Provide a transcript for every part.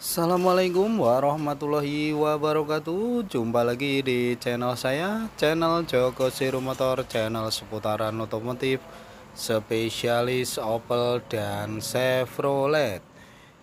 Assalamualaikum warahmatullahi wabarakatuh. Jumpa lagi di channel saya, channel Joko Seru Motor, channel seputaran otomotif, spesialis Opel dan Chevrolet.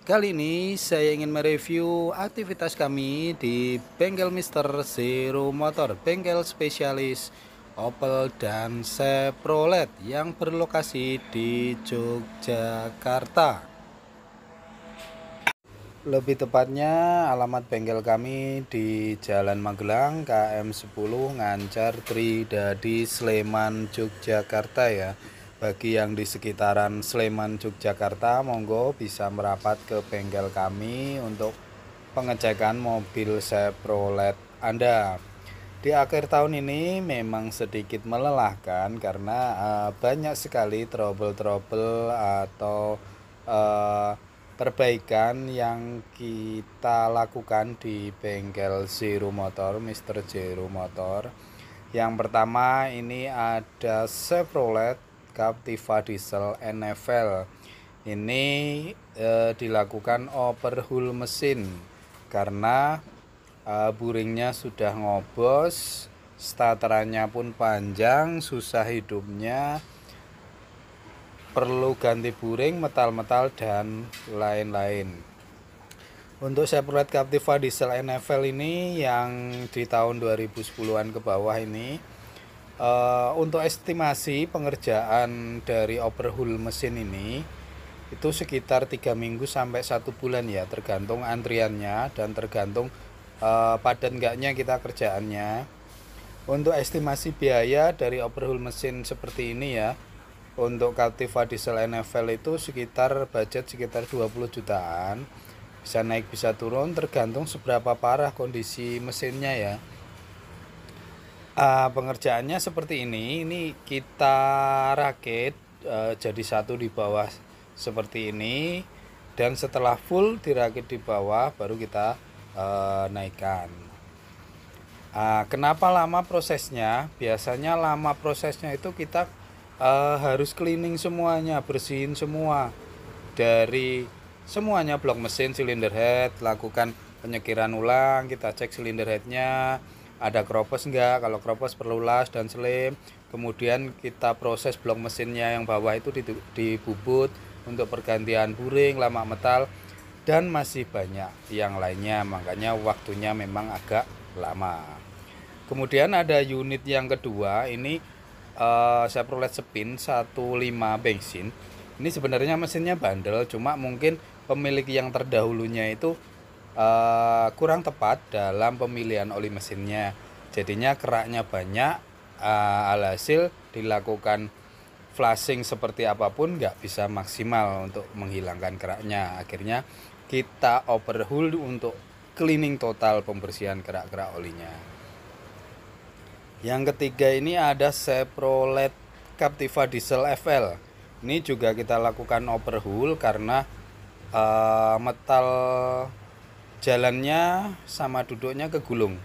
Kali ini saya ingin mereview aktivitas kami di bengkel Mister Seru Motor, bengkel spesialis Opel dan Chevrolet yang berlokasi di Yogyakarta. Lebih tepatnya alamat bengkel kami di Jalan Magelang KM 10 Ngancar Tridadi Sleman Yogyakarta ya. Bagi yang di sekitaran Sleman Yogyakarta, monggo bisa merapat ke bengkel kami untuk pengecekan mobil Chevrolet Anda. Di akhir tahun ini memang sedikit melelahkan karena banyak sekali trouble-trouble atau perbaikan yang kita lakukan di bengkel Zero Motor, Mister Zero Motor. Yang pertama ini ada Chevrolet Captiva Diesel NFL. Ini dilakukan overhaul mesin karena buringnya sudah ngobos, starterannya pun panjang, susah hidupnya, perlu ganti buring, metal-metal dan lain-lain. Untuk Chevrolet Captiva Diesel NFL ini yang di tahun 2010-an ke bawah ini, untuk estimasi pengerjaan dari overhaul mesin ini itu sekitar 3 minggu sampai 1 bulan ya, tergantung antriannya dan tergantung padat enggaknya kita kerjaannya. Untuk estimasi biaya dari overhaul mesin seperti ini ya, untuk Captiva Diesel NFL itu budget sekitar 20 jutaan. Bisa naik bisa turun tergantung seberapa parah kondisi mesinnya ya. Pengerjaannya seperti ini kita rakit jadi satu di bawah seperti ini, dan setelah full dirakit di bawah baru kita naikkan. Kenapa lama prosesnya? Biasanya lama prosesnya itu kita harus cleaning semuanya, bersihin semua dari semuanya, blok mesin, silinder head, lakukan penyekiran ulang, kita cek silinder headnya ada keropos enggak, kalau keropos perlu las dan selim. Kemudian kita proses blok mesinnya yang bawah itu dibubut untuk pergantian buring, lama metal, dan masih banyak yang lainnya, makanya waktunya memang agak lama. Kemudian ada unit yang kedua, ini Chevrolet Spin 15 bensin. Ini sebenarnya mesinnya bandel, cuma mungkin pemilik yang terdahulunya itu kurang tepat dalam pemilihan oli mesinnya. Jadinya keraknya banyak, alhasil dilakukan flashing seperti apapun nggak bisa maksimal untuk menghilangkan keraknya. Akhirnya kita overhaul untuk cleaning total, pembersihan kerak-kerak olinya. Yang ketiga ini ada Chevrolet Captiva Diesel FL. Ini juga kita lakukan overhaul karena metal jalannya sama duduknya kegulung.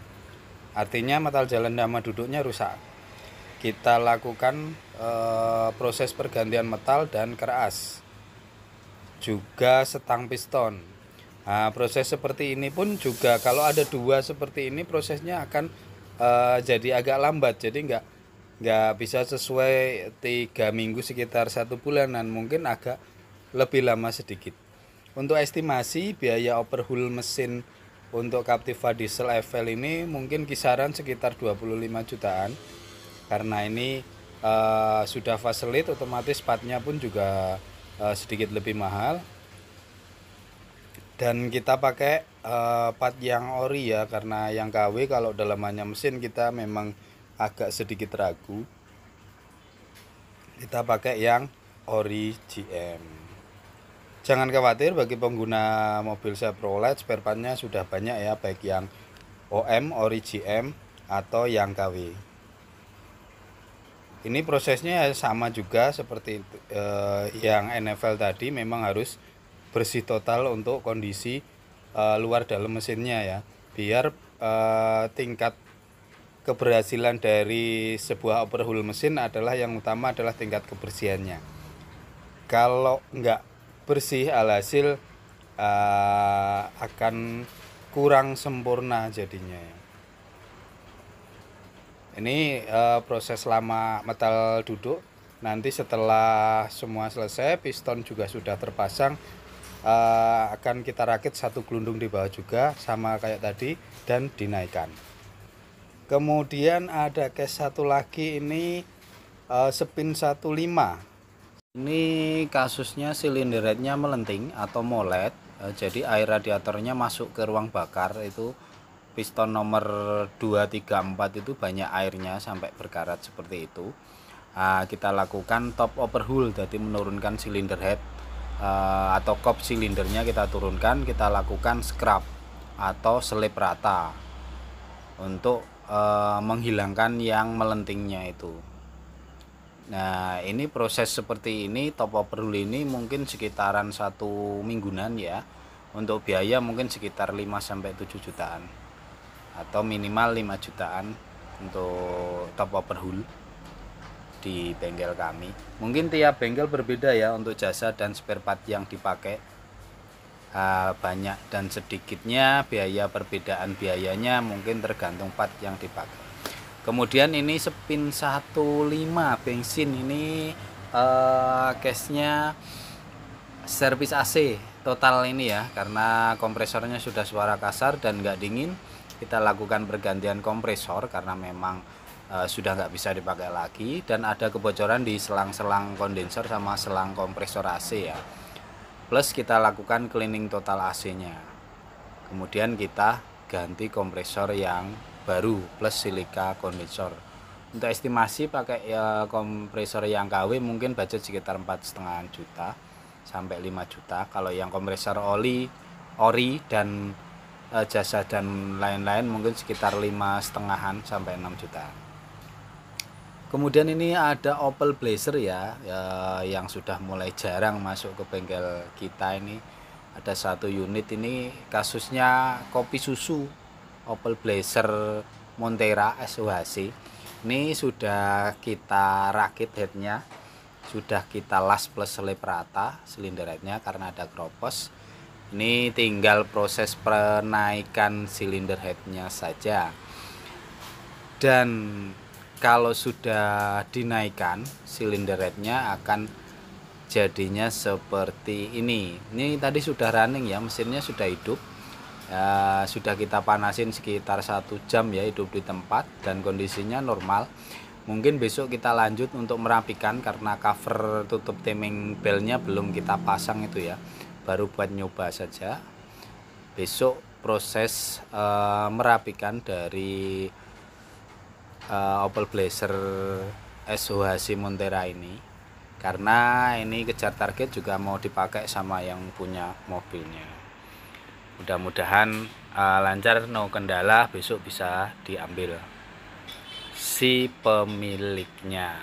Artinya metal jalan sama duduknya rusak. Kita lakukan proses pergantian metal dan keras, juga setang piston. Proses seperti ini pun juga kalau ada dua seperti ini prosesnya akan jadi agak lambat, jadi nggak bisa sesuai 3 minggu, sekitar 1 bulanan, mungkin agak lebih lama sedikit. Untuk estimasi biaya overhaul mesin untuk Captiva Diesel FL ini mungkin kisaran sekitar 25 jutaan, karena ini sudah facelift, otomatis partnya pun juga sedikit lebih mahal. Dan kita pakai part yang ori ya, karena yang KW kalau dalamannya mesin kita memang agak sedikit ragu. Kita pakai yang ori GM. Jangan khawatir, bagi pengguna mobil Chevrolet spare partnya sudah banyak ya, baik yang OM, ori GM atau yang KW. Ini prosesnya sama juga seperti yang NFL tadi, memang harus bersih total untuk kondisi luar dalam mesinnya ya, biar tingkat keberhasilan dari sebuah overhaul mesin adalah yang utama adalah tingkat kebersihannya. Kalau nggak bersih, alhasil akan kurang sempurna jadinya ya. Ini proses lama metal duduk. Nanti setelah semua selesai, piston juga sudah terpasang, akan kita rakit satu gelundung di bawah juga sama kayak tadi dan dinaikkan. Kemudian ada case satu lagi, ini spin 15. Ini kasusnya silinder headnya melenting atau molet. Jadi air radiatornya masuk ke ruang bakar, itu piston nomor 2, 3, 4 itu banyak airnya sampai berkarat seperti itu. Kita lakukan top overhaul, jadi menurunkan silinder head atau kop silindernya kita turunkan, kita lakukan scrub atau selip rata untuk menghilangkan yang melentingnya itu. Nah, ini proses seperti ini, top overhaul ini mungkin sekitaran 1 mingguan ya. Untuk biaya mungkin sekitar 5-7 jutaan atau minimal 5 jutaan untuk top overhaul di bengkel kami. Mungkin tiap bengkel berbeda ya untuk jasa dan spare part yang dipakai. Banyak dan sedikitnya biaya, perbedaan biayanya mungkin tergantung part yang dipakai. Kemudian ini spin 15 bensin, ini case-nya servis AC total ini ya, karena kompresornya sudah suara kasar dan nggak dingin. Kita lakukan pergantian kompresor karena memang sudah nggak bisa dipakai lagi, dan ada kebocoran di selang-selang kondensor sama selang kompresor AC ya. Plus kita lakukan cleaning total AC-nya. Kemudian kita ganti kompresor yang baru plus silika kondensor. Untuk estimasi pakai kompresor yang KW mungkin budget sekitar 4,5 juta sampai 5 juta. Kalau yang kompresor ori dan jasa dan lain-lain mungkin sekitar 5,5 sampai 6 juta. Kemudian ini ada Opel Blazer ya, yang sudah mulai jarang masuk ke bengkel kita. Ini ada satu unit, ini kasusnya kopi susu Opel Blazer Montera SOHC. Ini sudah kita rakit headnya, sudah kita las plus selip rata silinder headnya karena ada kropos. Ini tinggal proses penaikan silinder headnya saja. Dan kalau sudah dinaikkan silinder headnya akan jadinya seperti ini. Ini tadi sudah running ya, mesinnya sudah hidup. Sudah kita panasin sekitar 1 jam ya, hidup di tempat dan kondisinya normal. Mungkin besok kita lanjut untuk merapikan karena cover tutup timing belnya belum kita pasang itu ya, baru buat nyoba saja. Besok proses merapikan dari Opel Blazer SOHC Montera ini, karena ini kejar target juga mau dipakai sama yang punya mobilnya. Mudah-mudahan lancar, no kendala, besok bisa diambil si pemiliknya.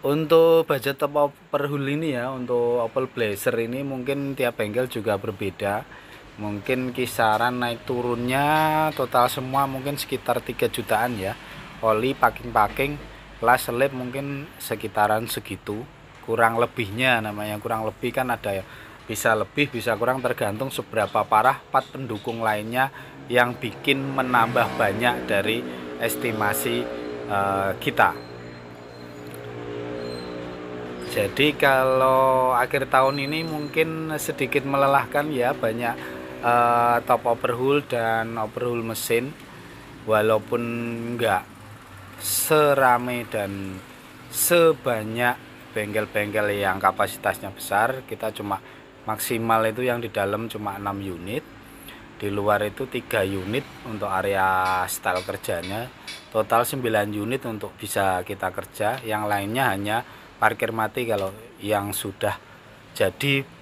Untuk budget top overhaul ini ya, untuk Opel Blazer ini mungkin tiap bengkel juga berbeda. Mungkin kisaran naik turunnya total semua mungkin sekitar 3 jutaan ya. Oli, packing, las, selip mungkin sekitaran segitu. Kurang lebihnya, namanya kurang lebih kan ada ya, bisa lebih bisa kurang tergantung seberapa parah part pendukung lainnya yang bikin menambah banyak dari estimasi kita. Jadi kalau akhir tahun ini mungkin sedikit melelahkan ya, banyak top overhaul dan overhaul mesin, walaupun enggak serame dan sebanyak bengkel-bengkel yang kapasitasnya besar. Kita cuma maksimal itu yang di dalam cuma 6 unit, di luar itu 3 unit untuk area style kerjanya, total 9 unit untuk bisa kita kerja. Yang lainnya hanya parkir mati. Kalau yang sudah jadi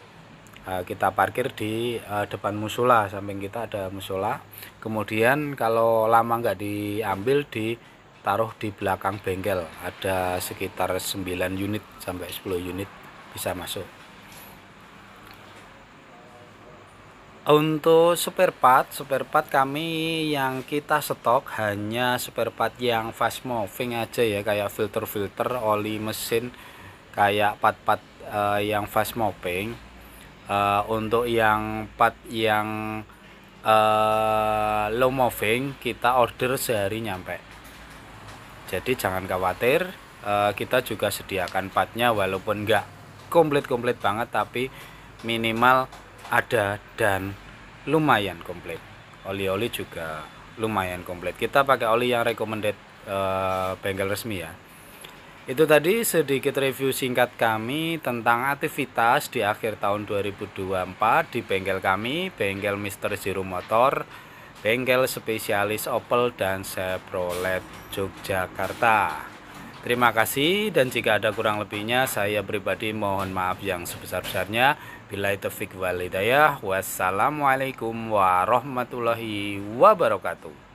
kita parkir di depan musola, samping kita ada musola. Kemudian kalau lama nggak diambil, ditaruh di belakang bengkel, ada sekitar 9 unit sampai 10 unit bisa masuk. Untuk spare part kami yang kita stok hanya spare part yang fast moving aja ya, kayak filter oli mesin, kayak part-part yang fast moving. Untuk yang part yang low moving kita order sehari nyampe. Jadi jangan khawatir, kita juga sediakan partnya walaupun enggak komplit banget, tapi minimal ada dan lumayan komplit. Oli-oli juga lumayan komplit. Kita pakai oli yang recommended bengkel resmi ya. Itu tadi sedikit review singkat kami tentang aktivitas di akhir tahun 2024 di bengkel kami, bengkel Mr. Zero Motor, bengkel spesialis Opel dan Chevrolet Yogyakarta. Terima kasih, dan jika ada kurang lebihnya saya pribadi mohon maaf yang sebesar-besarnya. Billahi taufiq wal hidayah. Wassalamualaikum warahmatullahi wabarakatuh.